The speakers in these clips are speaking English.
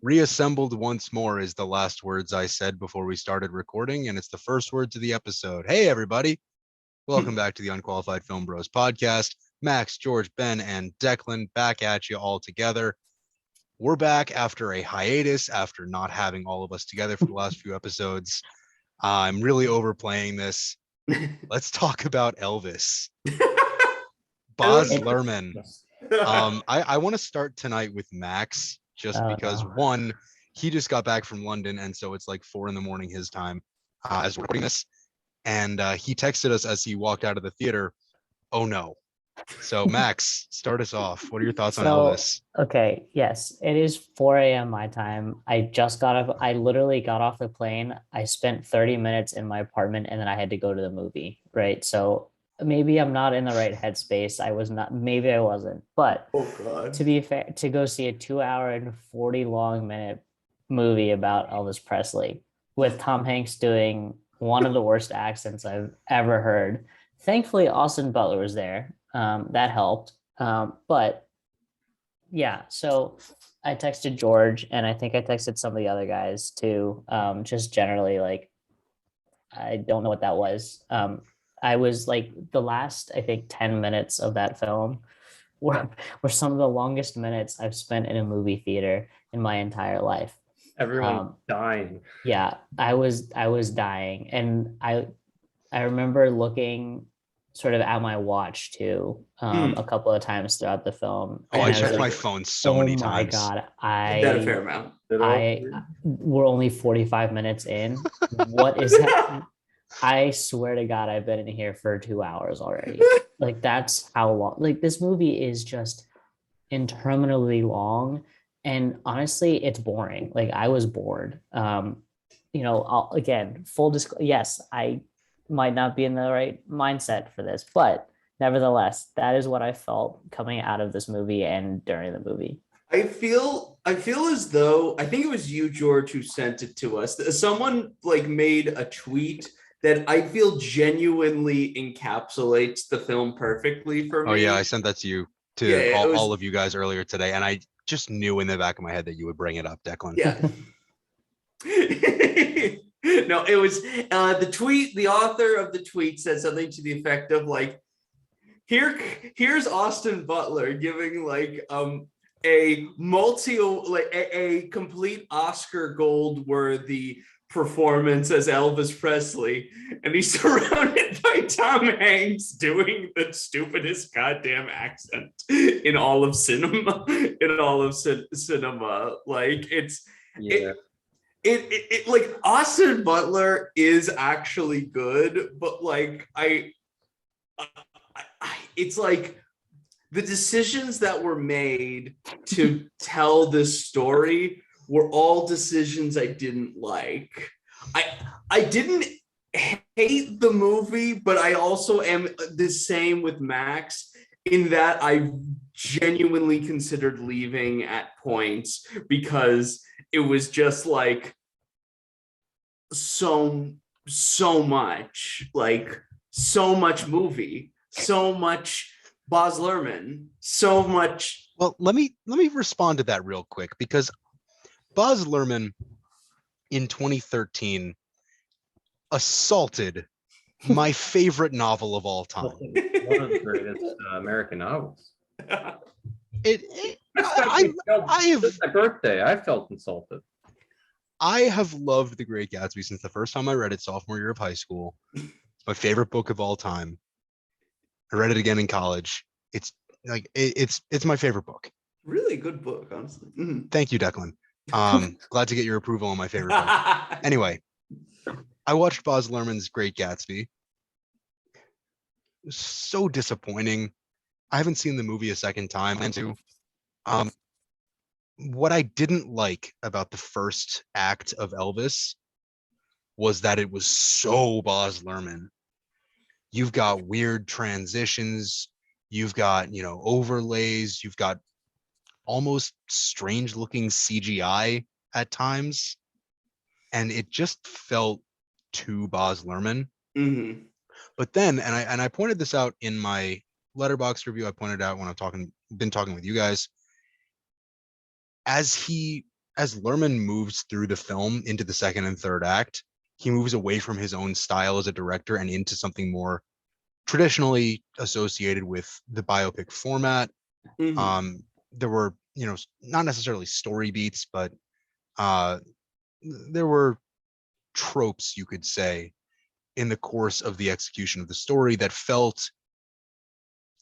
Reassembled once more is the last words I said before we started recording, and it's the first words of the episode. Hey, everybody. Welcome back to the Unqualified Filmbros podcast. Max, George, Ben, and Declan back at you all together. We're back after a hiatus, after not having all of us together for the last few episodes. I'm really overplaying this. Let's talk about Elvis. Baz Luhrmann. I want to start tonight with Max, just because one, he just got back from London, and so it's like 4 a.m. his time as we're recording this. And he texted us as he walked out of the theater, "Oh no." So Max, start us off. What are your thoughts on Elvis? Okay, yes, it is 4 a.m. my time. I literally got off the plane. I spent 30 minutes in my apartment and then I had to go to the movie, right? So maybe I'm not in the right headspace. Maybe I wasn't. But to be fair, to go see a 2 hour and 40 long minute movie about Elvis Presley with Tom Hanks doing one of the worst accents I've ever heard. Thankfully, Austin Butler was there. That helped. But yeah, so I texted George and I think I texted some of the other guys too. Just generally like, I don't know what that was. I was like the last, I think 10 minutes of that film were some of the longest minutes I've spent in a movie theater in my entire life. Everyone's dying. Yeah, I was dying. And I remember looking sort of at my watch too, a couple of times throughout the film. Oh, I checked my phone so many times. Oh my God. That a fair amount. We're only 45 minutes in. What is that? I swear to God, I've been in here for 2 hours already. Like that's how long, like this movie is just interminably long. And honestly, it's boring. Like I was bored. Again, full disclosure, yes, I might not be in the right mindset for this, but nevertheless, that is what I felt coming out of this movie and during the movie. I feel as though, I think it was you, George, who sent it to us. Someone like made a tweet that I feel genuinely encapsulates the film perfectly for me. Oh yeah, I sent that to you, all of you guys earlier today, and I just knew in the back of my head that you would bring it up, Declan. Yeah. No, it was the tweet. The author of the tweet said something to the effect of like, here's Austin Butler giving like a complete Oscar gold worthy performance as Elvis Presley, and he's surrounded by Tom Hanks doing the stupidest goddamn accent in all of cinema. Like it's It like Austin Butler is actually good, but like I it's like the decisions that were made to tell this story were all decisions I didn't like. I didn't hate the movie, but I also am the same with Max in that I genuinely considered leaving at points because it was just like so much, like so much movie, so much Baz Luhrmann, so much. Well, let me respond to that real quick, because Baz Luhrmann in 2013 assaulted my favorite novel of all time. One of the greatest American novels. I It's my birthday. I felt insulted. I have loved The Great Gatsby since the first time I read it, sophomore year of high school. It's my favorite book of all time. I read it again in college. It's like it's my favorite book. Really good book, honestly. Mm-hmm. Thank you, Declan. Glad to get your approval on my favorite book. Anyway, I watched Baz Luhrmann's Great Gatsby. It was so disappointing. I haven't seen the movie a second time. And what I didn't like about the first act of Elvis was that it was so Baz Luhrmann. You've got weird transitions, you've got, overlays, you've got almost strange looking CGI at times, and it just felt too Baz Luhrmann. Mm-hmm. But then, and I pointed this out in my Letterboxd review, I pointed out when I've been talking with you guys, as Luhrmann moves through the film into the second and third act, he moves away from his own style as a director and into something more traditionally associated with the biopic format. There were, not necessarily story beats, but there were tropes, you could say, in the course of the execution of the story that felt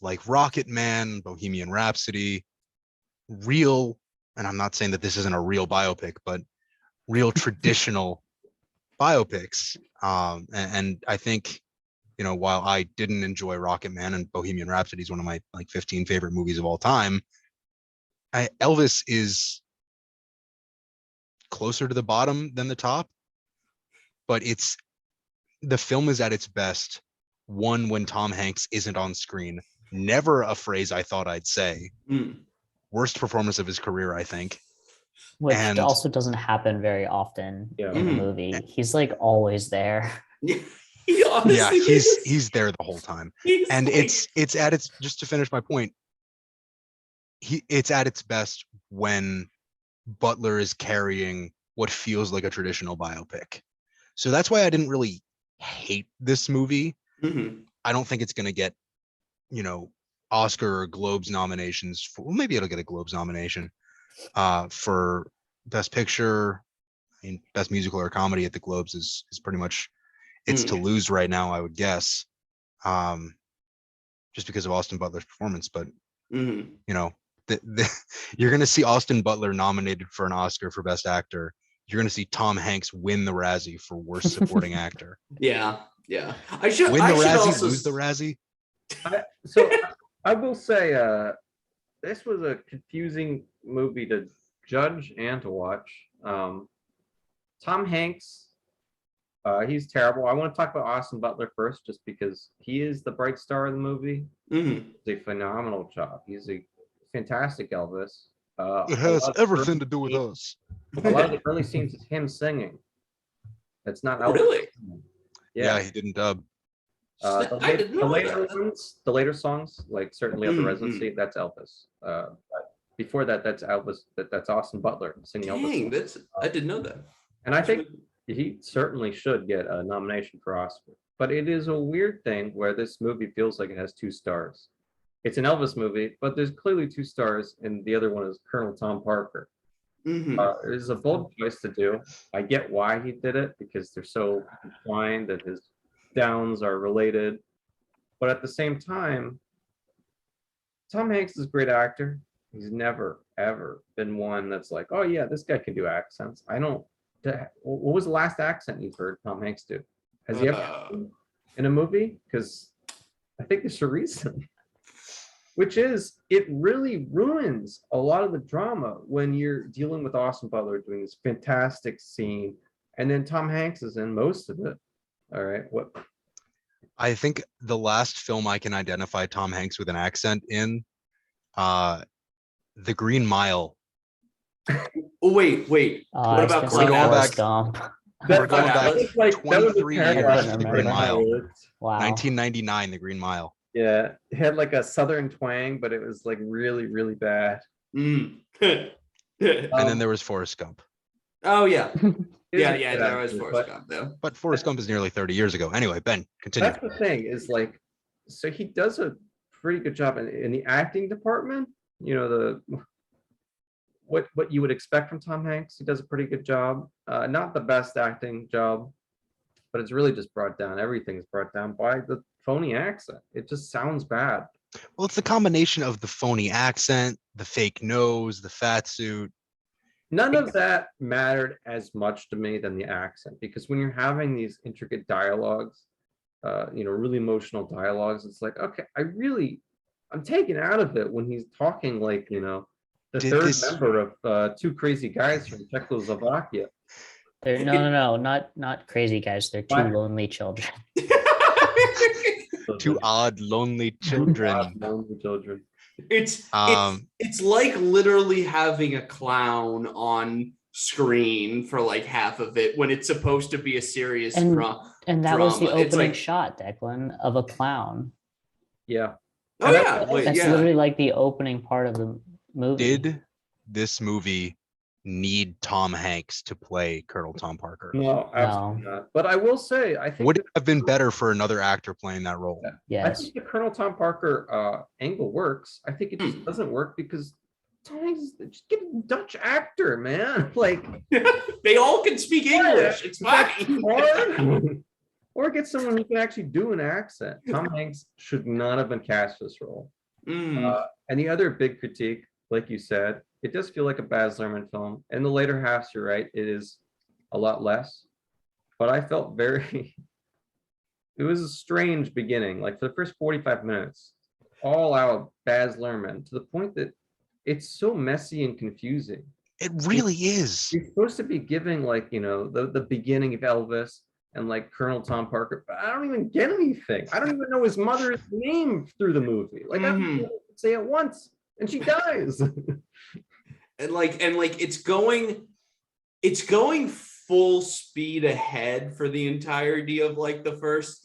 like Rocket Man, Bohemian Rhapsody, real, and I'm not saying that this isn't a real biopic, but real traditional biopics. And I think, while I didn't enjoy Rocket Man, and Bohemian Rhapsody is one of my 15 favorite movies of all time, Elvis is closer to the bottom than the top, but the film is at its best when Tom Hanks isn't on screen. Never a phrase I thought I'd say. Worst performance of his career, I think. Which also doesn't happen very often in the movie. He's like always there. He's there the whole time. And it's at its, just to finish my point, it's at its best when Butler is carrying what feels like a traditional biopic. So that's why I didn't really hate this movie. I don't think it's going to get, Oscar or Globes nominations well, maybe it'll get a Globes nomination for Best Picture. I mean, Best Musical or Comedy at the Globes is pretty much it's to lose right now, I would guess, just because of Austin Butler's performance. But you're going to see Austin Butler nominated for an Oscar for Best Actor. You're going to see Tom Hanks win the Razzie for Worst Supporting Actor. Yeah. I should win the Razzie, lose the Razzie. I will say, this was a confusing movie to judge and to watch. Tom Hanks, he's terrible. I want to talk about Austin Butler first, just because he is the bright star of the movie. It's a phenomenal job. He's a fantastic Elvis. It has everything to do with us. A lot of the early scenes is him singing. It's not Elvis. Really? Yeah, he didn't dub. The later songs, like Certainly of the Residency, that's Elvis. Before that, that's Elvis. That's Austin Butler singing Elvis. I didn't know that. And I think he certainly should get a nomination for Oscar. But it is a weird thing where this movie feels like it has 2 stars. It's an Elvis movie, but there's clearly 2 stars, and the other one is Colonel Tom Parker. It is a bold choice to do. I get why he did it, because they're so entwined that his downs are related. But at the same time, Tom Hanks is a great actor. He's never, ever been one that's like, oh yeah, this guy can do accents. What was the last accent you've heard Tom Hanks do? Has he ever in a movie? Because I think there's a reason. Which is, it really ruins a lot of the drama when you're dealing with Austin Butler doing this fantastic scene, and then Tom Hanks is in most of it. All right, what? I think the last film I can identify Tom Hanks with an accent in, The Green Mile. Oh, wait. What about We're going back? Gump? We're going back like 23 years to The Green Mile. Wow. 1999, The Green Mile. Yeah, it had like a southern twang, but it was like really, really bad. And then there was Forrest Gump. Oh yeah. Yeah, there was Forrest Gump though. But Forrest Gump is nearly 30 years ago. Anyway, Ben, continue. That's the thing, is like, so he does a pretty good job in the acting department. What you would expect from Tom Hanks. He does a pretty good job. Not the best acting job, but it's really just brought down. Everything's brought down by the phony accent. It just sounds bad. Well, it's the combination of the phony accent, the fake nose, the fat suit. None of that mattered as much to me than the accent, because when you're having these intricate dialogues, really emotional dialogues, it's like, okay, I'm taken out of it when he's talking like, the third member of Two Crazy Guys from Czechoslovakia. They're not crazy guys. They're 2 lonely children. 2 odd, lonely children. It's like literally having a clown on screen for like half of it when it's supposed to be a serious drama. And that was the opening shot, Declan, of a clown. Yeah. Oh yeah. That's literally like the opening part of the movie. this movie need Tom Hanks to play Colonel Tom Parker. No, absolutely not. But I will say, I think Would it have been better for another actor playing that role? I Yes. think the Colonel Tom Parker angle works. I think it just doesn't work because Tom Hanks is just get a Dutch actor, man. Like They all can speak English. It's fine. Or get someone who can actually do an accent. Tom Hanks should not have been cast for this role. And the other big critique, like you said, it does feel like a Baz Luhrmann film. In the later halves, you're right, it is a lot less. But I felt it was a strange beginning. Like for the first 45 minutes, all out Baz Luhrmann, to the point that it's so messy and confusing. It really is. You're supposed to be giving like, the beginning of Elvis and like Colonel Tom Parker, but I don't even get anything. I don't even know his mother's name through the movie. Like I don't say it once and she dies. and it's going full speed ahead for the entirety of like the first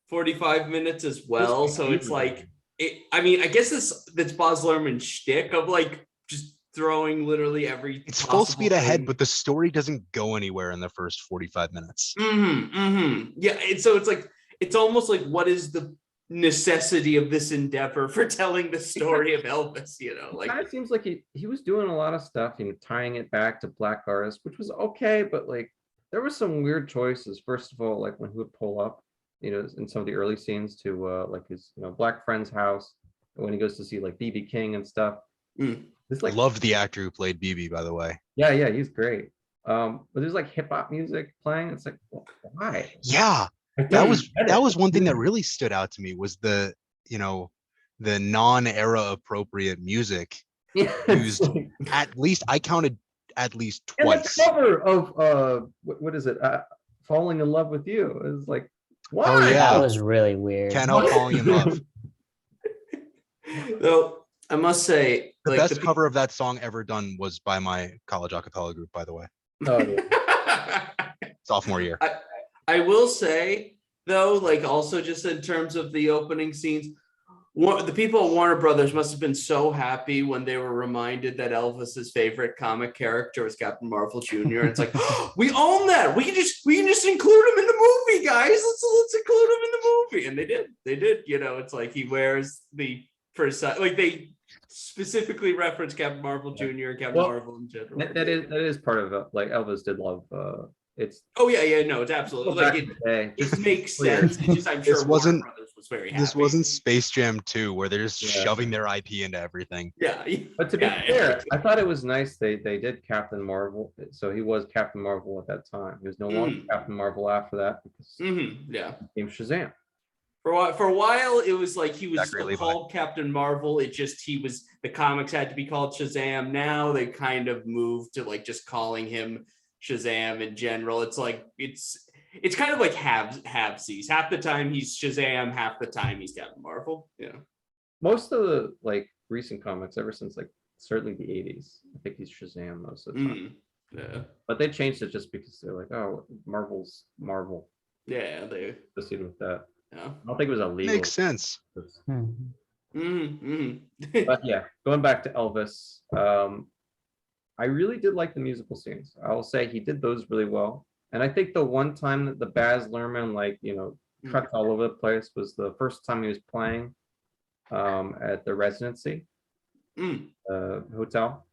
45 minutes as well. So it's like I guess that's Baz Luhrmann's shtick of like just throwing literally every. It's full speed ahead, but the story doesn't go anywhere in the first 45 minutes. Yeah, and so it's like it's almost like what is the necessity of this endeavor for telling the story of Elvis? Like it kind of seems like he was doing a lot of stuff, tying it back to black artists, which was okay, but like there were some weird choices. First of all, like when he would pull up, in some of the early scenes to like his black friend's house, when he goes to see like BB King and stuff. This like Love the actor who played BB, by the way. Yeah, he's great. But there's like hip hop music playing. It's like, why? Yeah, that was one thing that really stood out to me was the non-era appropriate music used. At least I counted at least twice. And the cover of what is it? Falling in Love with You is like, why? Oh yeah, That was really weird. Can't Help Falling in Love. Though I must say, The best cover of that song ever done was by my college a cappella group, by the way. Oh, yeah. Sophomore year. I will say though, like also just in terms of the opening scenes, the people at Warner Brothers must have been so happy when they were reminded that Elvis's favorite comic character was Captain Marvel Jr. It's like, we own that. We can just include him in the movie, guys. Let's include him in the movie. And they did. It's like he wears the first like they specifically reference Captain Marvel Jr. and Captain Marvel in general. That is part of it. Like Elvis did love it's. Oh yeah, no, it's absolutely like it makes sense. It's just I'm sure Warner Brothers was very happy. This wasn't Space Jam 2 where they're just shoving their IP into everything. Yeah, but to be fair, I thought it was nice they did Captain Marvel. So he was Captain Marvel at that time. He was no longer Captain Marvel after that because he became Shazam. For a while, it was like he was called Captain Marvel. The comics had to be called Shazam. Now they kind of moved to like just calling him Shazam in general. It's like it's kind of like halvesies. Half the time he's Shazam, half the time he's Captain Marvel. Yeah. Most of the like recent comics, ever since like certainly the 80s, I think he's Shazam most of the time. Yeah. But they changed it just because they're like, oh, Marvel's Marvel. Yeah, they proceeded with that. Yeah. I don't think it was illegal. Makes sense. But yeah, going back to Elvis, I really did like the musical scenes. I will say he did those really well. And I think the one time that the Baz Luhrmann, cuts all over the place was the first time he was playing at the Residency hotel.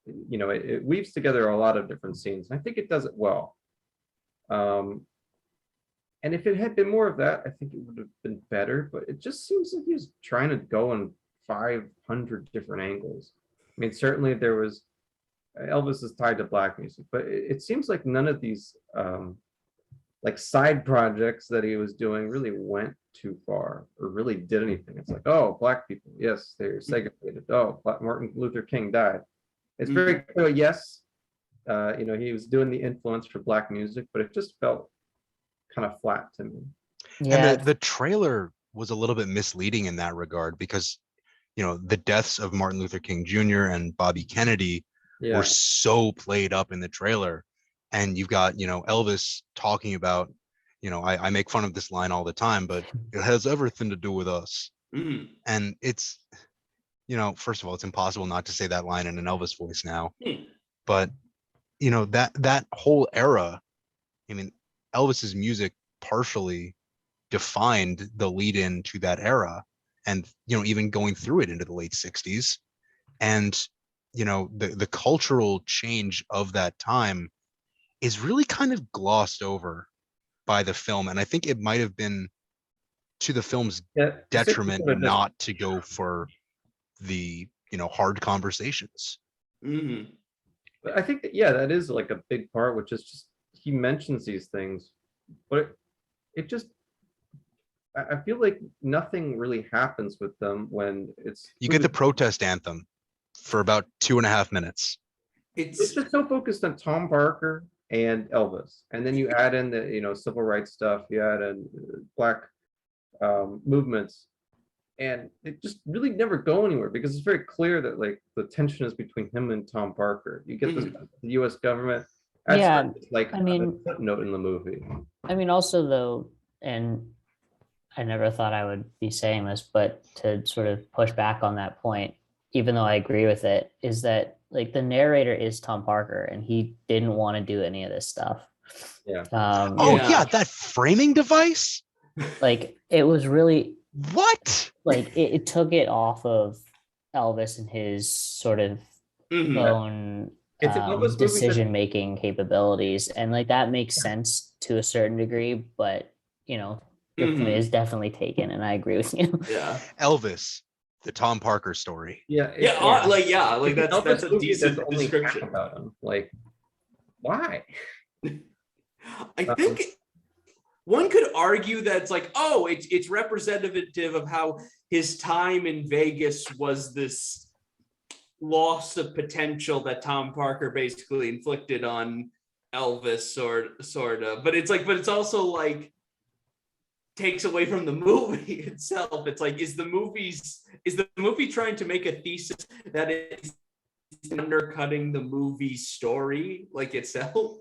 It weaves together a lot of different scenes. And I think it does it well. And if it had been more of that, I think it would have been better. But it just seems like he's trying to go in 500 different angles. I mean, certainly there was Elvis is tied to black music, but it seems like none of these side projects that he was doing really went too far or really did anything. It's like, oh, black people, yes, they're segregated. Oh, Martin Luther King died. It's very clear, yes, he was doing the influence for black music, but it just felt kind of flat to me. Yeah. And the trailer was a little bit misleading in that regard because, the deaths of Martin Luther King Jr. and Bobby Kennedy were so played up in the trailer. And you've got, Elvis talking about, I make fun of this line all the time, but it has everything to do with us. And it's, first of all, it's impossible not to say that line in an Elvis voice now. Hmm. But that whole era, I mean, Elvis's music partially defined the lead in to that era, and even going through it into the late 60s. And the cultural change of that time is really kind of glossed over by the film, and I think it might have been to the film's detriment not to go for the hard conversations. Mm-hmm. But I think that is like a big part, which is just he mentions these things, but it just, I feel like nothing really happens with them when you get the protest anthem for about 2.5 minutes. It's just so focused on Tom Parker and Elvis, and then you add in the civil rights stuff, you add in black movements, and it just really never go anywhere because it's very clear that like the tension is between him and Tom Parker. You get this the U.S. government. Yeah, like I mean, a footnote in the movie. I mean, also though, and I never thought I would be saying this, but to sort of push back on that point, even though I agree with it, is that like the narrator is Tom Parker and he didn't want to do any of this stuff. Yeah. That framing device. Like it was really what? Like it took it off of Elvis and his sort of own decision-making capabilities, and like that makes sense to a certain degree, but your point is definitely taken, and I agree with you. Yeah. Elvis, the Tom Parker story. Like that's a decent description about him. Like, why? I think one could argue that it's like, it's representative of how his time in Vegas was this loss of potential that Tom Parker basically inflicted on Elvis, sort of. But it's also like takes away from the movie itself. It's like, is the movie trying to make a thesis that is undercutting the movie story like itself?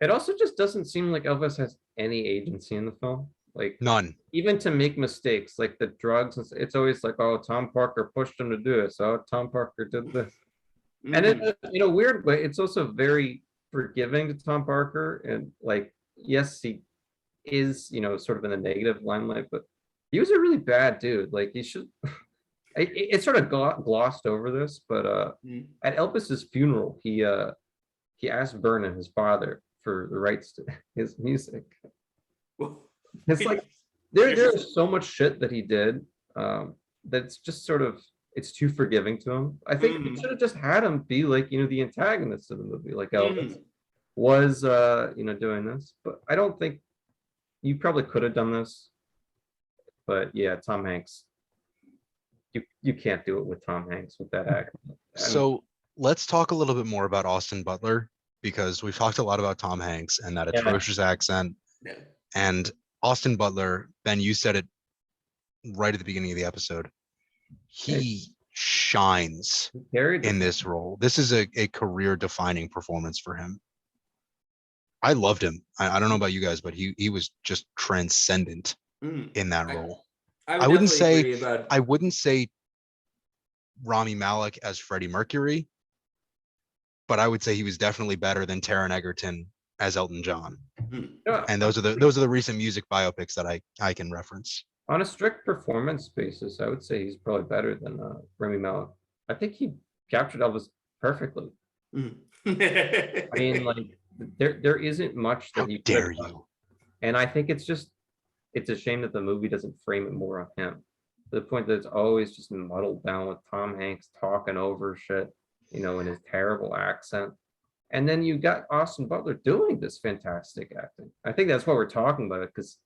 It also just doesn't seem like Elvis has any agency in the film. Like none. Even to make mistakes, like the drugs, it's always like, oh, Tom Parker pushed him to do it. So Tom Parker did this. And in a weird way, it's also very forgiving to Tom Parker. And like, yes, he is, sort of in the negative limelight, but he was a really bad dude. Like he should, it sort of glossed over this, but at Elvis's funeral, he asked Vernon, his father, for the rights to his music. It's like there's so much shit that he did that's just sort of, it's too forgiving to him. I think we should have just had him be like the antagonist of the movie, like Elvis was doing this. But I don't think you probably could have done this. But yeah, Tom Hanks, you can't do it with Tom Hanks with that accent. So let's talk a little bit more about Austin Butler, because we've talked a lot about Tom Hanks and that atrocious accent. Yeah. And Austin Butler, Ben, you said it right at the beginning of the episode. He shines in this role. This is a career-defining performance for him. I loved him. I don't know about you guys, but he was just transcendent in that role. I wouldn't say Rami Malek as Freddie Mercury, but I would say he was definitely better than Taron Egerton as Elton John. And those are the recent music biopics that I can reference. On a strict performance basis, I would say he's probably better than Rami Malek. I think he captured Elvis perfectly. I mean, like there isn't much that How dare you? And I think it's a shame that the movie doesn't frame it more on him. To the point that it's always just muddled down with Tom Hanks talking over shit, in his terrible accent. And then you got Austin Butler doing this fantastic acting. I think that's what we're talking about, because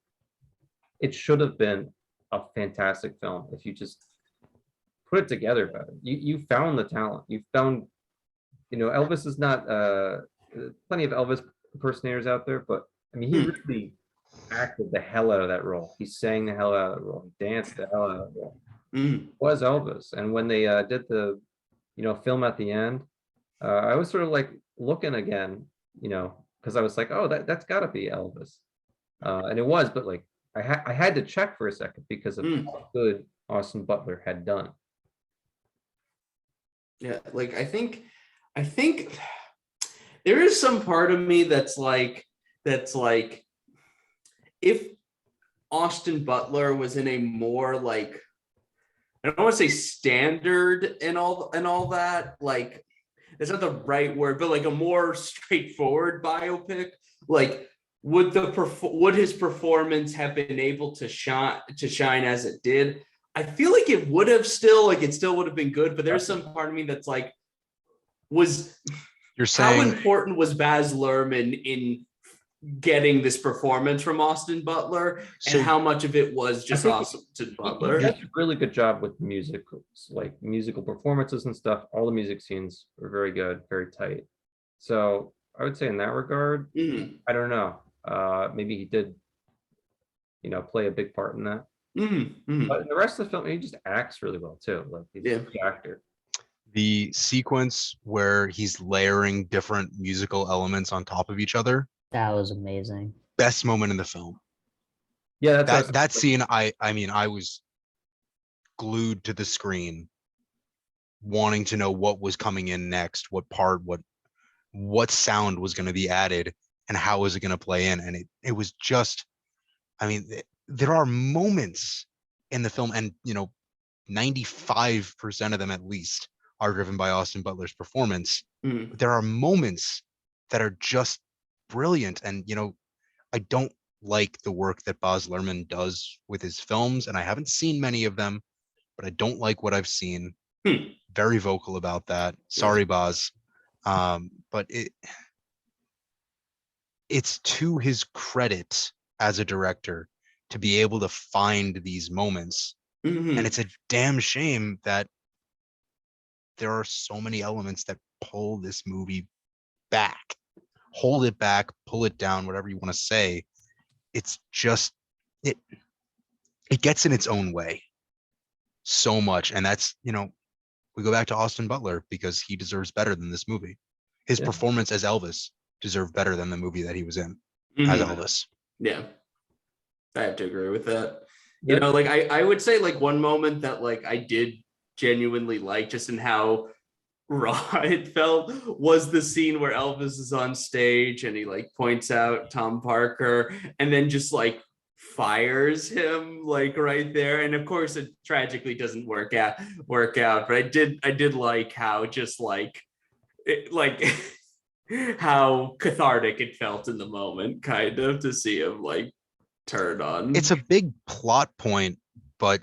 it should have been a fantastic film if you just put it together better. You found the talent. You found, Elvis is not plenty of Elvis impersonators out there, but I mean, he really acted the hell out of that role. He sang the hell out of the role. He danced the hell out of the role. Was Elvis. And when they did the, film at the end, I was sort of like looking again, because I was like, oh, that's got to be Elvis. And it was, but like I had to check for a second because of how good Austin Butler had done. Yeah, like I think there is some part of me that's like if Austin Butler was in a more like, I don't want to say standard and all that, like it's not the right word, but like a more straightforward biopic, like would his performance have been able to shine as it did? I feel like it would have still, like it still would have been good, but there's some part of me that's like, You're how saying important was Baz Luhrmann in getting this performance from Austin Butler, So- and how much of it was just think Austin He Butler? does a really good job with musical performances and stuff. All the music scenes were very good, very tight. So I would say in that regard, Mhm, I don't know. Maybe he did, play a big part in that. mhm, mhm. But in the rest of the film, he just acts really well too. Like he's Yeah. a good actor. the sequence where he's layering different musical elements on top of each other, That was amazing. best moment in the film. Yeah, that's That scene, I mean, I was glued to the screen, wanting to know what was coming in next, what part, what sound was going to be added, and how was it going to play in. And it was just, I mean, there are moments in the film, and 95% of them at least are driven by Austin Butler's performance. Mhm. But there are moments that are just brilliant, and I don't like the work that Baz Luhrmann does with his films, and I haven't seen many of them, but I don't like what I've seen. Very vocal about that. Sorry, Baz. But it's to his credit as a director to be able to find these moments. Mhm. And it's a damn shame that there are so many elements that pull this movie back, hold it back, pull it down, whatever you want to say. It's just, it gets in its own way so much. And that's, we go back to Austin Butler because he deserves better than this movie. His Yeah. performance as Elvis deserved better than the movie that he was in as Mhm. Elvis. Yeah, I have to agree with that. Yeah. Like I would say like one moment that like I did genuinely like, just in how raw it felt, was the scene where Elvis is on stage and he like points out Tom Parker and then just like fires him like right there. And of course it tragically doesn't work out, but I did like how just like it, like how cathartic it felt in the moment, kind of, to see him like turn on. It's a big plot point, but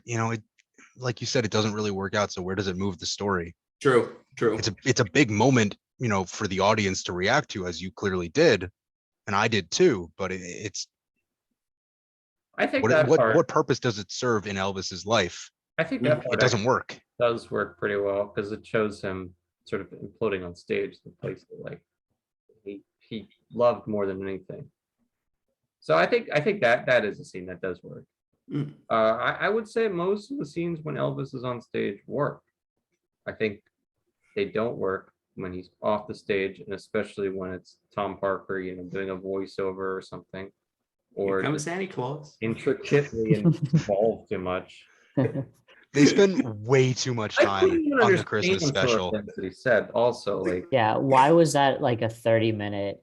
like you said, it doesn't really work out. So where does it move the story? True. It's a big moment, for the audience to react to, as you clearly did, and I did too. But it's I think what purpose does it serve in Elvis's life? I think that part It doesn't actually work. does work pretty well because it shows him sort of imploding on stage, the place that like he loved more than anything. So I think that is a scene that does work. Mm. I would say most of the scenes when Elvis is on stage work. I think they don't work when he's off the stage, and especially when it's Tom Parker, doing a voiceover or something, or Here comes Santa Claus. intricately involved too much. They spend way too much I time couldn't even on the understand Christmas some of the special. things that he said. Also, like Yeah, why was that like a 30-minute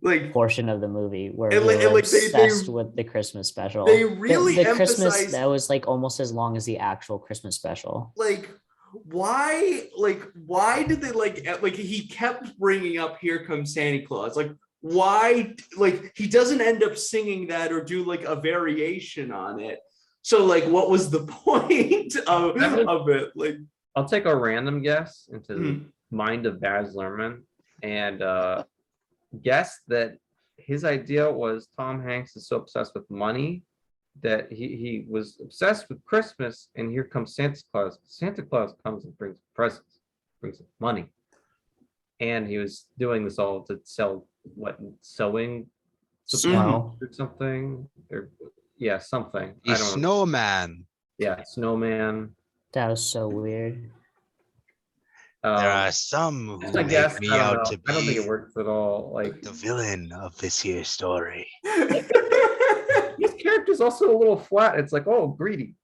Like portion of the movie where And we like- were and like they- obsessed with the Christmas special? they really the Christmas emphasize- that was like almost as long as the actual Christmas special. like why did they like he kept bringing up Here Comes Santa Claus, like why, like he doesn't end up singing that or do like a variation on it, so like what was the point of it? Like I'll take a random guess into the Mhm. mind of Baz Luhrmann and guess that his idea was Tom Hanks is so obsessed with money that he was obsessed with Christmas, and here comes Santa Claus. Santa Claus comes and brings presents, brings money. And he was doing this all to sell sewing Snow. or something, or yeah, something. A snowman. Yeah, snowman. That was so weird. There are some who I guess make me I don't out know. to I don't think be it works at all. Like the villain of this here story. his character's also a little flat. It's like, oh, greedy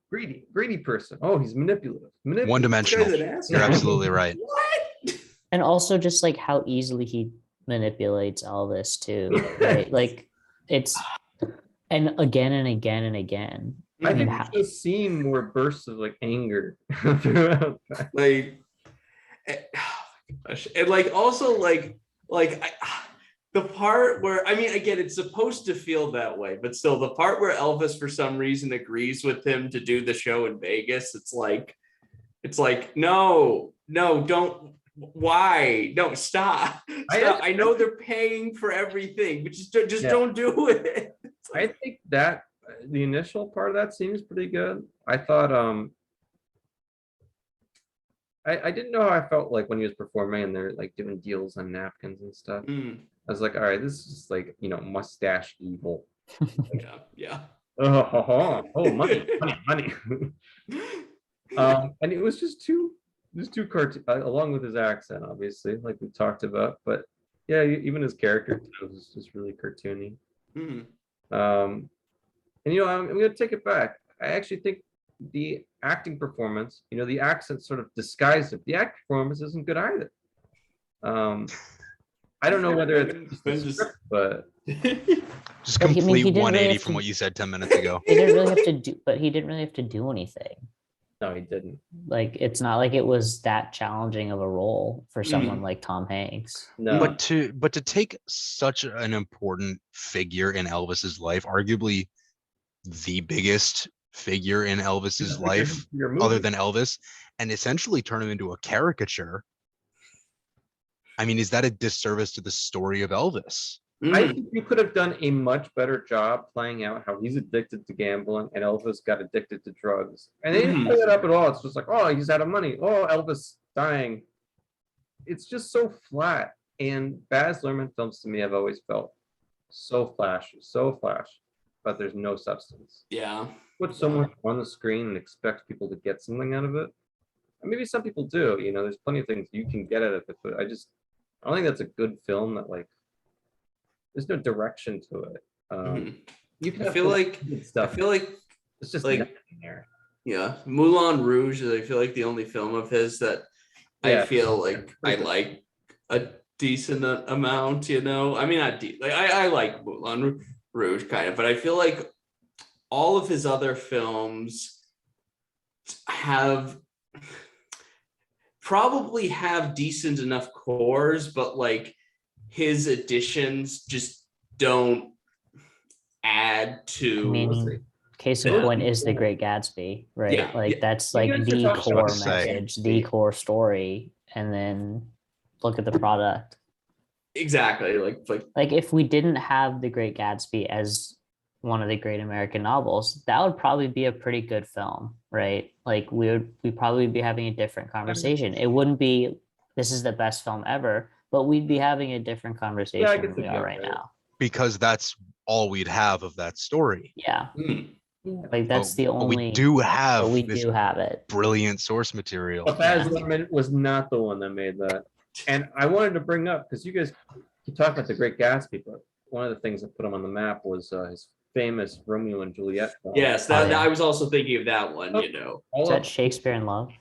person. Oh, he's manipulative. One dimensional. Guy's an asshole. You're absolutely right. What? And also just like how easily he manipulates Elvis too, right? Like it's and again and again and again. I mean, think it's just seeing more bursts of like anger throughout that. Like, oh my gosh. And like also the part where, I mean, again, it's supposed to feel that way, but still the part where Elvis for some reason agrees with him to do the show in Vegas, it's like no, don't, why, no, stop. I know they're paying for everything, but just don't do it. I think that the initial part of that seems pretty good. I thought I didn't know how I felt like when he was performing and they're like doing deals on napkins and stuff. I was like, all right, this is just like, you know, mustache evil. Yeah. Oh, money. And it was just too cartoon, along with his accent, obviously, like we talked about. But yeah, even his character was just really cartoony. And you know, I'm gonna take it back. I actually think the acting performance, you know, the accent sort of disguised it. The acting performance isn't good either. I don't know whether it's the script, but Just But he- I mean, complete he didn't really 180 have from to- what you said 10 minutes ago. he didn't really have to do, but he didn't really have to do anything. no, he didn't. Like it's not like it was that challenging of a role for someone like Tom Hanks. No, But to take such an important figure in Elvis's life, arguably the biggest figure in Elvis's life, other than Elvis, and essentially turn him into a caricature. I mean, is that a disservice to the story of Elvis? I think you could have done a much better job playing out how he's addicted to gambling and Elvis got addicted to drugs. And they didn't play it up at all. It's just like, oh, he's out of money. Oh, Elvis dying. It's just so flat. And Baz Luhrmann films to me have always felt so flashy, but there's no substance. Yeah. Put so much on the screen and expect people to get something out of it. And maybe some people do. You know, there's plenty of things you can get out of it, but I don't think that's a good film that like. There's no direction to it. You can I feel like it's just like nothing there. Yeah, Moulin Rouge is, I feel like, the only film of his that I feel like I like a decent amount, you know. I mean, I like Moulin Rouge kind of, but I feel like all of his other films probably have decent enough cores, but like his additions just don't add to. I mean, case in point is The Great Gatsby, right? Yeah, like that's like the core message, the core story, and then look at the product. Exactly. Like if we didn't have The Great Gatsby as one of the great American novels, that would probably be a pretty good film, right? Like we'd probably be having a different conversation. It wouldn't be this is the best film ever, but we'd be having a different conversation than we are right now. Because that's all we'd have of that story. Yeah. Like that's the only. We do have it. Brilliant source material. But Baz Luhrmann was not the one that made that. And I wanted to bring up, because you guys keep talking about The Great Gatsby, but one of the things that put him on the map was his famous Romeo and Juliet film. Yes, I was also thinking of that one, you know. Is that Shakespeare in Love?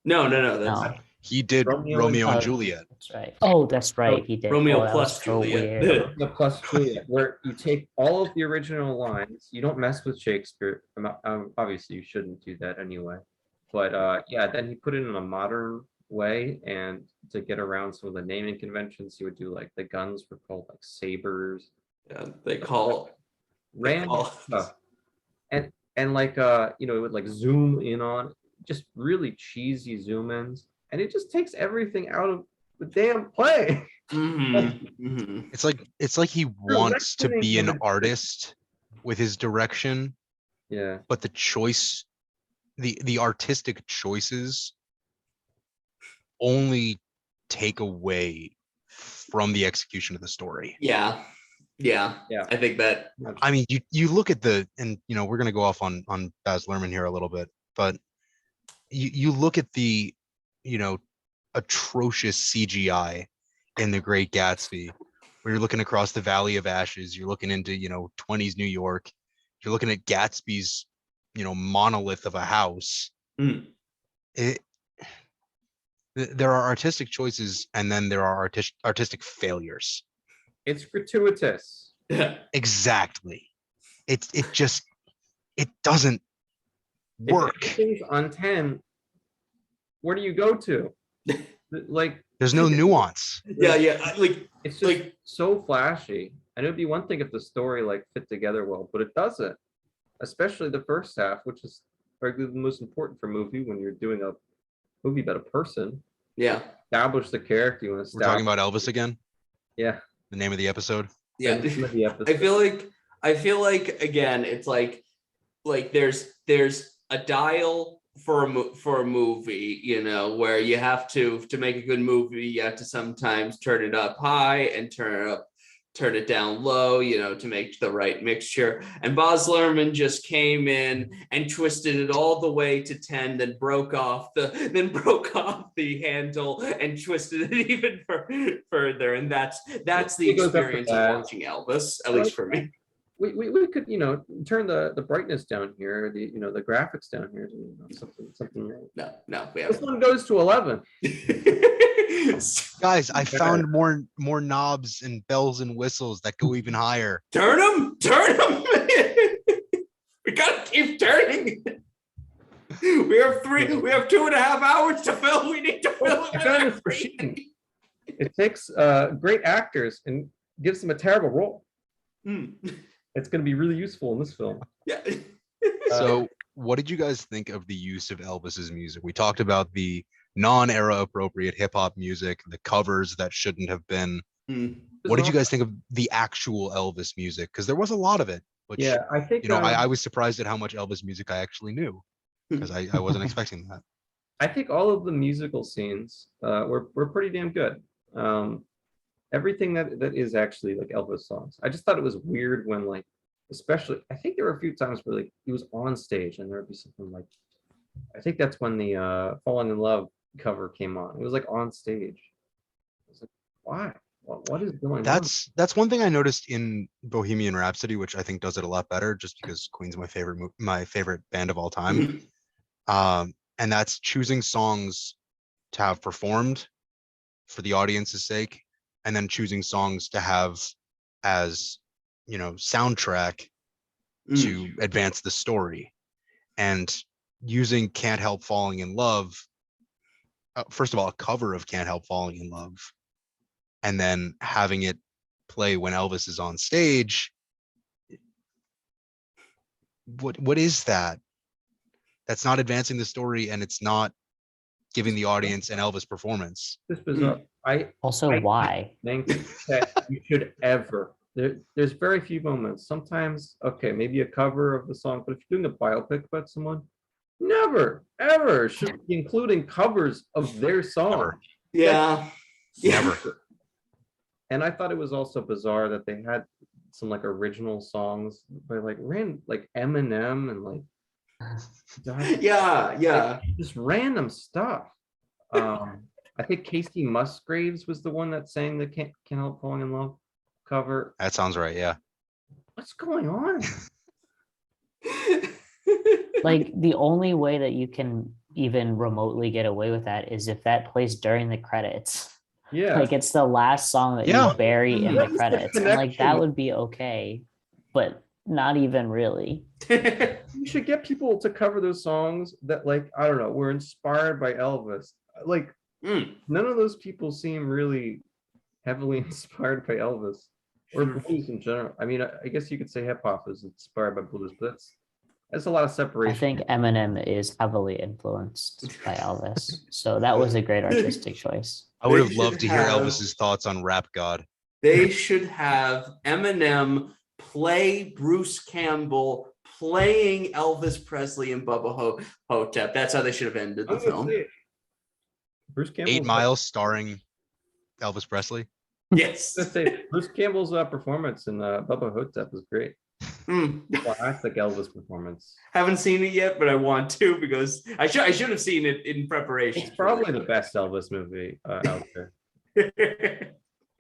No. That's He did Romeo and Juliet. That's right. Oh, that's right. He did. Romeo plus Juliet. Romeo plus Juliet, where you take all of the original lines. You don't mess with Shakespeare. Obviously, you shouldn't do that anyway. But then he put it in a modern way, and to get around some of the naming conventions, he would do like the guns were called like sabers. Yeah, they call random stuff. And like it would like zoom in on just really cheesy zoom ins. And it just takes everything out of the damn play. It's like he wants to be an artist with his direction. Yeah. But the choice, the artistic choices only take away from the execution of the story. Yeah. I think that. I mean, you look at and we're gonna go off on Baz Luhrmann here a little bit, but you look at the atrocious CGI in The Great Gatsby, where you're looking across the Valley of Ashes, you're looking into 20s New York, you're looking at Gatsby's monolith of a house. There are artistic choices, and then there are artistic failures. It's gratuitous. Exactly. It doesn't work. If everything's on 10, where do you go to? Like, There's no nuance. Like it's just so flashy. And it would be one thing if the story like fit together well, but it doesn't. Especially the first half, which is arguably the most important for a movie when you're doing a movie about a person. yeah, Establish the character. You want to We're talking about Elvis again. Yeah. The name of the episode. yeah. The episode. I feel like again, it's like there's a dial for a movie, you know, where you have to make a good movie, you have to sometimes turn it up high and turn it down low, you know, to make the right mixture. And Baz Luhrmann just came in and twisted it all the way to 10, then broke off the handle and twisted it even further. And that's the experience of watching Elvis, at least for me. We could, you know, turn the brightness down here, the graphics down here, something. No, we This haven't. one goes to 11. Guys, I found more knobs and bells and whistles that go even higher. Turn them. We gotta keep turning. We have 2.5 hours to fill. We need to fill it with everything. It takes great actors and gives them a terrible role. It's going to be really useful in this film. Yeah. So, what did you guys think of the use of Elvis's music? We talked about the non-era appropriate hip hop music, the covers that shouldn't have been. What did you guys think of the actual Elvis music? Because there was a lot of it. Which, yeah, I think I was surprised at how much Elvis music I actually knew, because I wasn't expecting that. I think all of the musical scenes were pretty damn good. Everything that is actually like Elvis songs. I just thought it was weird when, like, especially, I think there were a few times where like he was on stage and there would be something like, I think that's when the Falling in Love cover came on. It was like on stage. I was like, why? What is going on? That's one thing I noticed in Bohemian Rhapsody, which I think does it a lot better, just because Queen's my favorite band of all time. And that's choosing songs to have performed for the audience's sake, and then choosing songs to have as, you know, soundtrack to advance the story. And using Can't Help Falling in Love, first of all, a cover of Can't Help Falling in Love, and then having it play when Elvis is on stage. What is that? That's not advancing the story, and it's not giving the audience an Elvis performance. This bizarre. Why? Think that you should ever. There's very few moments. Sometimes, okay, maybe a cover of the song, but if you're doing a biopic about someone, never, ever should be including covers of their song. Never. Yeah. Never. And I thought it was also bizarre that they had some like original songs by like Eminem and like Yeah. just random stuff. I think Casey Musgraves was the one that sang the Can't Help Falling in Love cover. That sounds right. Yeah. What's going on? Like, the only way that you can even remotely get away with that is if that plays during the credits. Yeah. Like, it's the last song that you bury in the credits. And like, that would be okay, but not even really. You should get people to cover those songs that, like, I don't know, were inspired by Elvis. Like, none of those people seem really heavily inspired by Elvis or blues in general. I mean, I guess you could say hip hop is inspired by blues, but that's a lot of separation. I think Eminem is heavily influenced by Elvis. So that was a great artistic choice. I would have loved to hear Elvis's thoughts on Rap God. They should have Eminem play Bruce Campbell playing Elvis Presley and Bubba Hotep. That's how they should have ended the film. Bruce Campbell. 8 Mile starring Elvis Presley. Yes. Bruce Campbell's performance in Bubba Hotep was great. Classic Elvis performance. Haven't seen it yet, but I want to, because I should have seen it in preparation. It's probably the best Elvis movie out there.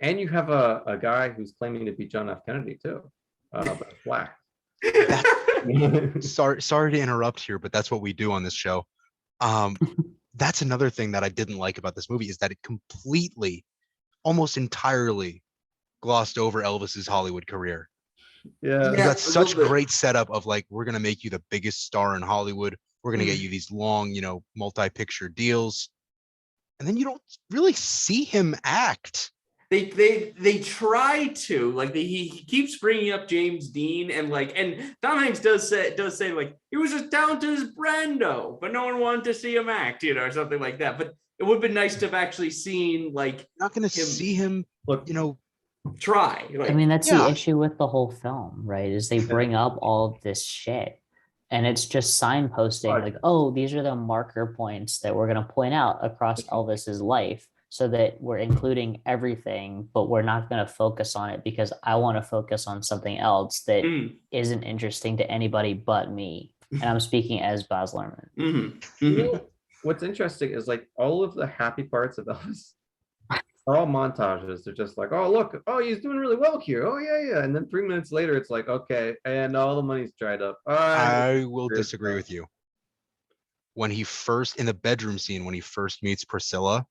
And you have a guy who's claiming to be John F. Kennedy too, but black. Sorry to interrupt here, but that's what we do on this show. that's another thing that I didn't like about this movie, is that it completely, almost entirely glossed over Elvis's Hollywood career. Yeah. You Yeah, got a such little bit. great setup of like, we're going to make you the biggest star in Hollywood. We're going to get you these long, you know, multi-picture deals. And then you don't really see him act. They try to, like, he keeps bringing up James Dean, and Tom Hanks does say like he was as talented as Brando, but no one wanted to see him act, or something like that. But it would have been nice to have actually seen like Not going to see him, Look, you know. try. Like, I mean, that's yeah. the issue with the whole film, right? Is they bring up all of this shit, and it's just signposting, like, oh, these are the marker points that we're going to point out across Elvis's life, so that we're including everything, but we're not going to focus on it because I want to focus on something else that isn't interesting to anybody but me. And I'm speaking as Baz Luhrmann. You know, what's interesting is like all of the happy parts of Elvis are all montages. They're just like, oh, look, oh, he's doing really well here. Oh, yeah. And then 3 minutes later, it's like, okay, and all the money's dried up. I will disagree with you. When he first, in the bedroom scene, when he first meets Priscilla,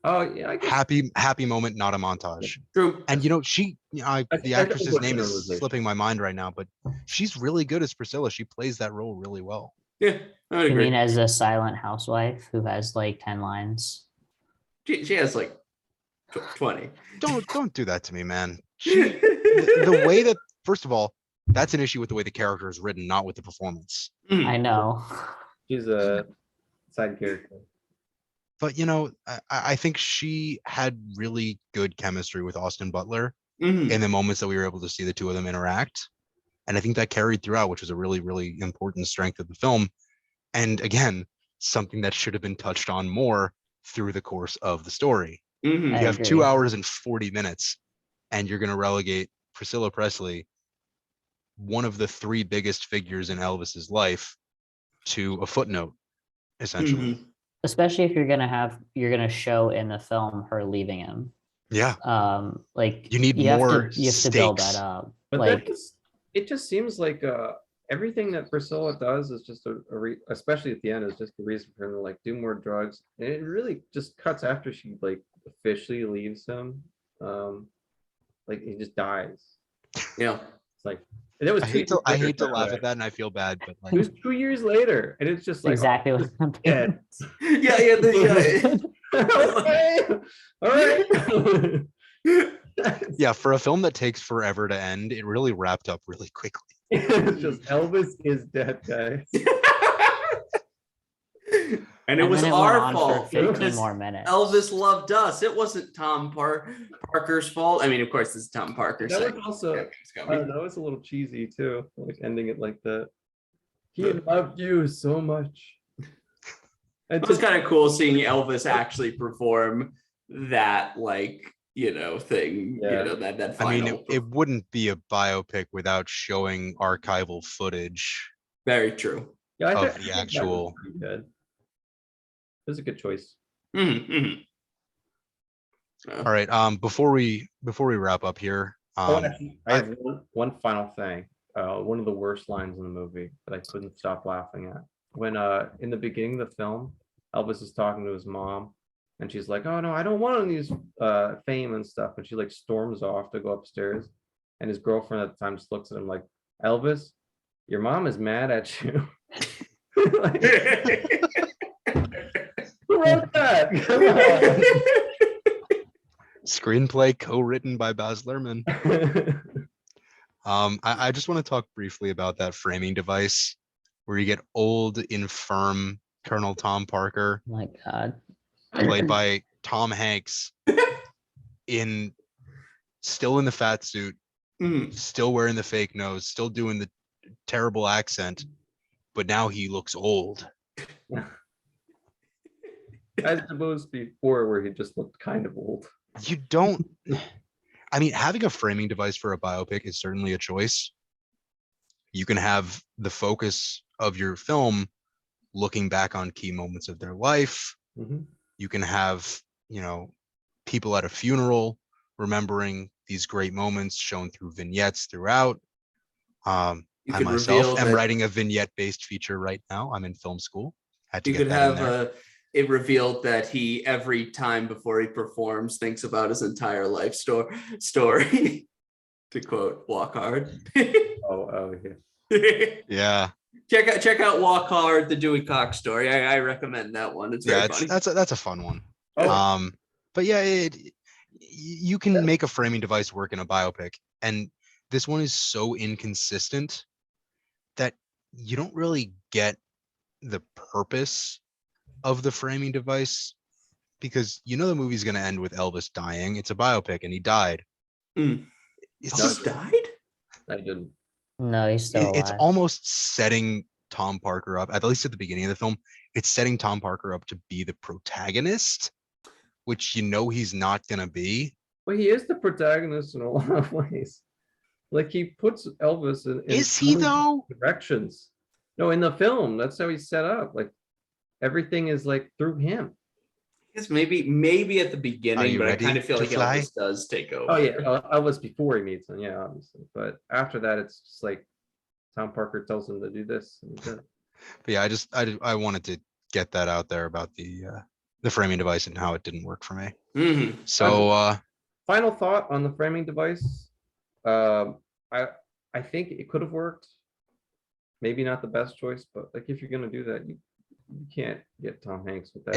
oh yeah, I guess. happy moment, not a montage. True. And you know, the actress's name is generalization. slipping my mind right now, but she's really good as Priscilla. She plays that role really well. Yeah, I would You agree. mean as a silent housewife who has like 10 lines? She has like 20. Don't do that to me, man. The way that, first of all, that's an issue with the way the character is written, not with the performance. I know. She's a side character. But you know, I think she had really good chemistry with Austin Butler in the moments that we were able to see the two of them interact. And I think that carried throughout, which was a really, really important strength of the film. And again, something that should have been touched on more through the course of the story. You I have agree. 2 hours and 40 minutes, and you're going to relegate Priscilla Presley, one of the 3 biggest figures in Elvis's life, to a footnote, essentially. Especially if you're gonna show in the film her leaving him. Yeah. Like You need you more have to build stakes. that up. But Like it just seems like everything that Priscilla does is just especially at the end, is just a reason for him to like do more drugs. And it really just cuts after she like officially leaves him. Like he just dies. Yeah. It's like, and it was I hate to laugh at that, and I feel bad, but like, it was 2 years later, and it's just like exactly what I'm dead. Yeah. Okay. All right. yeah, for a film that takes forever to end, it really wrapped up really quickly. It's just Elvis is dead, guys. And it was then our went on fault. for 15 because more minutes. Elvis loved us. It wasn't Tom Parker's fault. I mean, of course, it's Tom Parker. That was also, that was a little cheesy too, like ending it like that. He loved you so much. It was kind of cool seeing Elvis actually perform that, like, thing. Yeah. That I mean, final. it wouldn't be a biopic without showing archival footage Very true. Yeah, of I the think that actual. was pretty good. It was a good choice. Mm-hmm. All right. Before we wrap up here, I have one final thing. One of the worst lines in the movie that I couldn't stop laughing at. When in the beginning of the film, Elvis is talking to his mom, and she's like, "Oh no, I don't want any of these fame and stuff," and she like storms off to go upstairs, and his girlfriend at the time just looks at him like, "Elvis, your mom is mad at you." Like, who wrote that? Come on. Screenplay co-written by Baz Luhrmann. I just want to talk briefly about that framing device where you get old, infirm Colonel Tom Parker, Oh my God. played by Tom Hanks, still in the fat suit, still wearing the fake nose, still doing the terrible accent, but now he looks old. As opposed before, where he just looked kind of old. You don't. I mean, having a framing device for a biopic is certainly a choice. You can have the focus of your film looking back on key moments of their life. Mm-hmm. You can have, people at a funeral remembering these great moments shown through vignettes throughout. I myself am writing a vignette-based feature right now. I'm in film school. Had to You get could that in have there. it revealed that he every time before he performs thinks about his entire life story. To quote Walk Hard. Oh yeah. Yeah. Check out Walk Hard, the Dewey Cox story. I recommend that one. It's very funny. That's a fun one. Oh. But yeah, you can make a framing device work in a biopic, and this one is so inconsistent that you don't really get the purpose of the framing device, because you know the movie's going to end with Elvis dying. It's a biopic, and he died. Elvis died? I didn't. No, he's still alive. It's almost setting Tom Parker up, at least at the beginning of the film, it's setting Tom Parker up to be the protagonist, which you know he's not going to be. Well, he is the protagonist in a lot of ways. Like, he puts Elvis in Is he though? Directions. No, in the film, that's how he's set up. Like, everything is like through him. Yes, maybe at the beginning, but I kind of feel like fly? Elvis does take over. Oh yeah, Elvis before he meets him, yeah, obviously. But after that, it's just like Tom Parker tells him to do this. And But yeah, I wanted to get that out there about the framing device and how it didn't work for me. Mm-hmm. So final thought on the framing device. I think it could have worked. Maybe not the best choice, but like if you're gonna do that, you can't get Tom Hanks with that.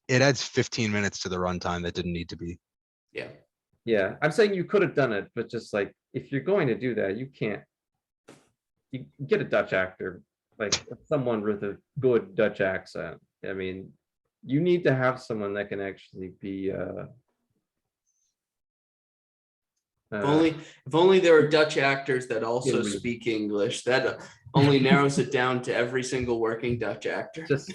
it adds 15 minutes to the runtime that didn't need to be. Yeah. Yeah, I'm saying you could have done it, but just like if you're going to do that, you can't. You get a Dutch actor, like someone with a good Dutch accent. I mean, you need to have someone that can actually be. If only there are Dutch actors that also Yeah, speak English. That only narrows it down to every single working Dutch actor. Just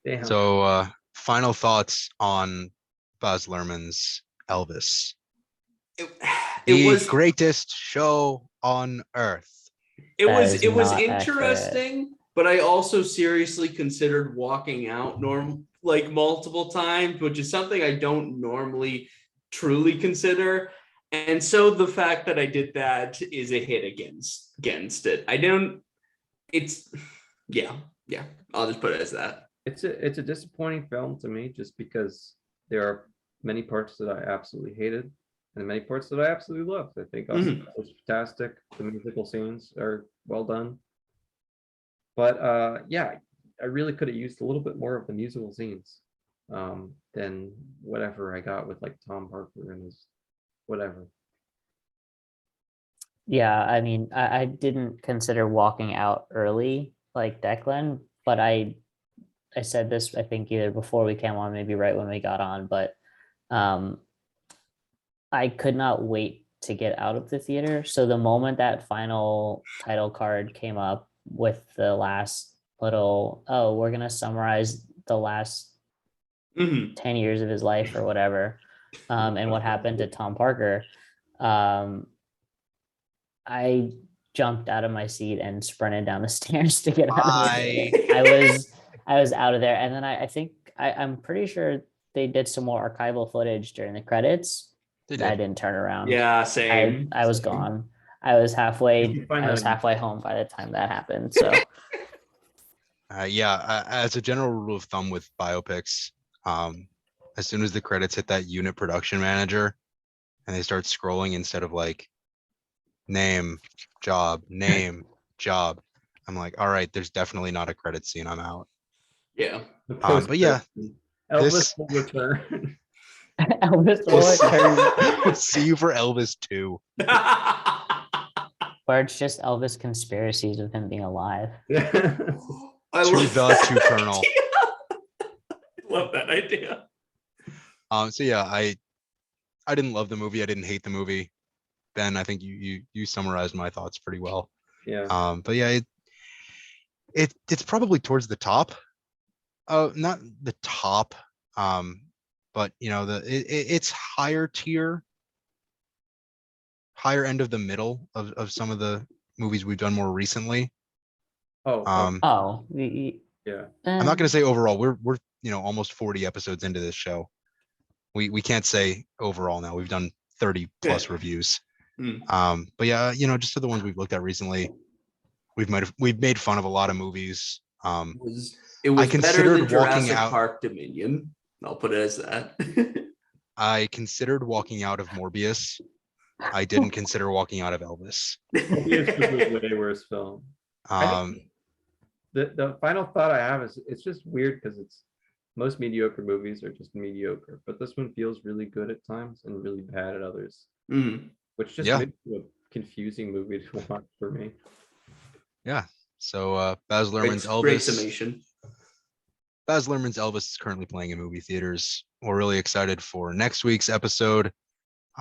damn. So final thoughts on Baz Luhrmann's Elvis. It was greatest show on earth. It That was is it was not interesting, but I also seriously considered walking out multiple times, which is something I don't normally truly consider. And so the fact that I did that is a hit against it. I'll just put it as that. It's a disappointing film to me, just because there are many parts that I absolutely hated and many parts that I absolutely loved. I think Austin Butler was fantastic. The musical scenes are well done. But yeah, I really could have used a little bit more of the musical scenes than whatever I got with like Tom Parker and his whatever. Yeah, I mean, I didn't consider walking out early like Declan, but I said this, I think, either before we came on, maybe right when we got on, but I could not wait to get out of the theater. So the moment that final title card came up with the last little, oh, we're going to summarize the last 10 years of his life or whatever, and what happened to Tom Parker, I jumped out of my seat and sprinted down the stairs to get out of the theater. I was out of there. And then I think I'm pretty sure they did some more archival footage during the credits. I didn't turn around. Yeah, same. I was gone. I was halfway home by the time that happened. So as a general rule of thumb with biopics, as soon as the credits hit that unit production manager and they start scrolling instead of like name, job, I'm like, all right, there's definitely not a credit scene. I'm out. Yeah. But yeah, Elvis will return. Elvis will return. See you for Elvis 2. Or it's just Elvis conspiracies of him being alive. I To love the that to Colonel. idea. I love that idea. So yeah, I didn't love the movie. I didn't hate the movie. Ben, I think you summarized my thoughts pretty well. Yeah. But yeah, it's probably towards the top. Not the top. But you know, it's higher tier, higher end of the middle of some of the movies we've done more recently. Yeah. I'm not going to say overall. We're almost 40 episodes into this show. We can't say overall now. We've done 30 plus reviews. But yeah, just to the ones we've looked at recently, we've made fun of a lot of movies. It was better considered than walking Jurassic out- Park Dominion. I'll put it as that. I considered walking out of Morbius. I didn't consider walking out of Elvis. Morbius was a way worse film. Um, The final thought I have is it's just weird because it's most mediocre movies are just mediocre, but this one feels really good at times and really bad at others, which just Yeah. makes it a confusing movie to watch for me. so Baz Luhrmann's Great Elvis. summation. Baz Luhrmann's Elvis is currently playing in movie theaters. We're really excited for next week's episode.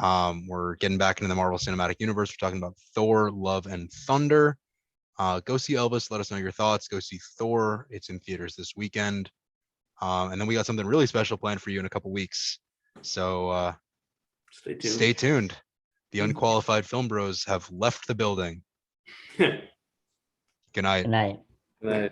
We're getting back into the Marvel Cinematic Universe. We're talking about Thor, Love, and Thunder. Go see Elvis. Let us know your thoughts. Go see Thor. It's in theaters this weekend. And then we got something really special planned for you in a couple weeks. So Stay tuned. stay tuned. The Unqualified Filmbros have left the building. Good night. Good night. And